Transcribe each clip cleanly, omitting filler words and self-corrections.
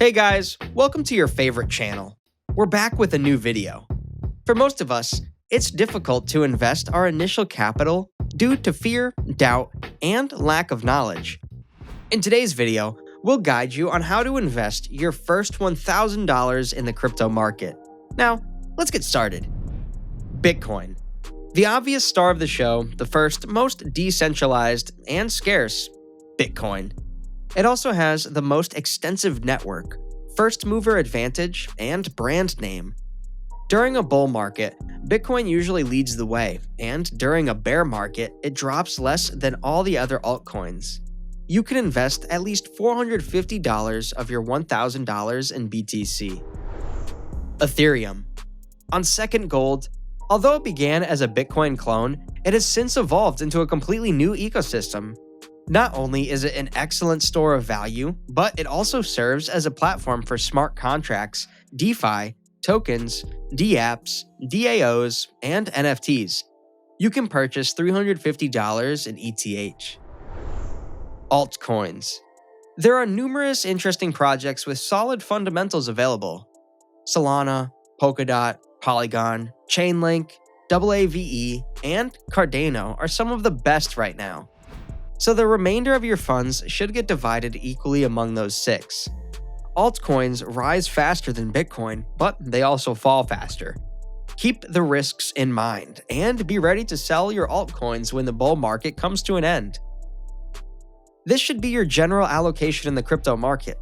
Hey guys, welcome to your favorite channel. We're back with a new video. For most of us, it's difficult to invest our initial capital due to fear, doubt, and lack of knowledge. In today's video, we'll guide you on how to invest your first $1,000 in the crypto market. Now, let's get started. Bitcoin. The obvious star of the show, the first, most decentralized, and scarce, Bitcoin. It also has the most extensive network, first mover advantage, and brand name. During a bull market, Bitcoin usually leads the way, and during a bear market, it drops less than all the other altcoins. You can invest at least $450 of your $1,000 in BTC. Ethereum. On Second Gold, although it began as a Bitcoin clone, it has since evolved into a completely new ecosystem. Not only is it an excellent store of value, but it also serves as a platform for smart contracts, DeFi, tokens, dApps, DAOs, and NFTs. You can purchase $350 in ETH. Altcoins. There are numerous interesting projects with solid fundamentals available. Solana, Polkadot, Polygon, Chainlink, AAVE, and Cardano are some of the best right now. So the remainder of your funds should get divided equally among those six. Altcoins rise faster than Bitcoin, but they also fall faster. Keep the risks in mind, and be ready to sell your altcoins when the bull market comes to an end. This should be your general allocation in the crypto market,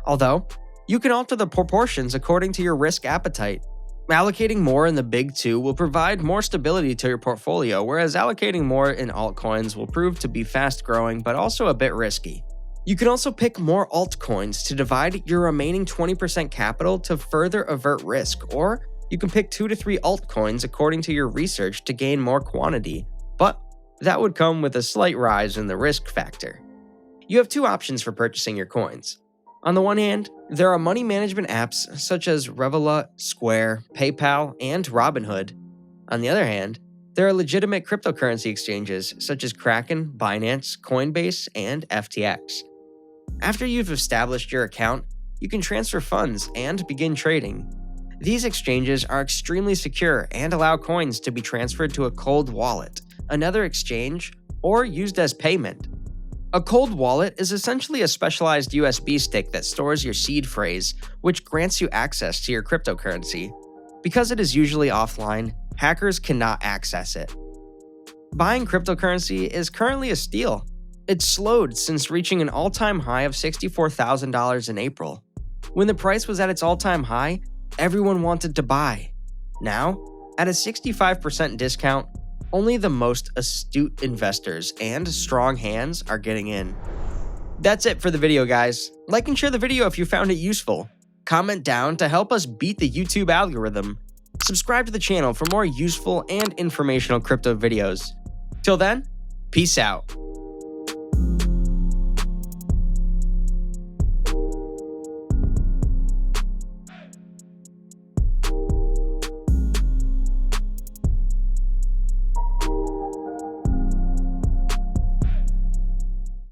although you can alter the proportions according to your risk appetite. Allocating more in the big two will provide more stability to your portfolio, whereas allocating more in altcoins will prove to be fast-growing but also a bit risky. You can also pick more altcoins to divide your remaining 20% capital to further avert risk, or you can pick 2 to 3 altcoins according to your research to gain more quantity, but that would come with a slight rise in the risk factor. You have 2 options for purchasing your coins. On the one hand, there are money management apps such as Revolut, Square, PayPal, and Robinhood. On the other hand, there are legitimate cryptocurrency exchanges such as Kraken, Binance, Coinbase, and FTX. After you've established your account, you can transfer funds and begin trading. These exchanges are extremely secure and allow coins to be transferred to a cold wallet, another exchange, or used as payment. A cold wallet is essentially a specialized USB stick that stores your seed phrase, which grants you access to your cryptocurrency. Because it is usually offline, hackers cannot access it. Buying cryptocurrency is currently a steal. It's slowed since reaching an all-time high of $64,000 in April. When the price was at its all-time high, everyone wanted to buy. Now, at a 65% discount, only the most astute investors and strong hands are getting in. That's it for the video, guys. Like and share the video if you found it useful. Comment down to help us beat the YouTube algorithm. Subscribe to the channel for more useful and informational crypto videos. Till then, peace out.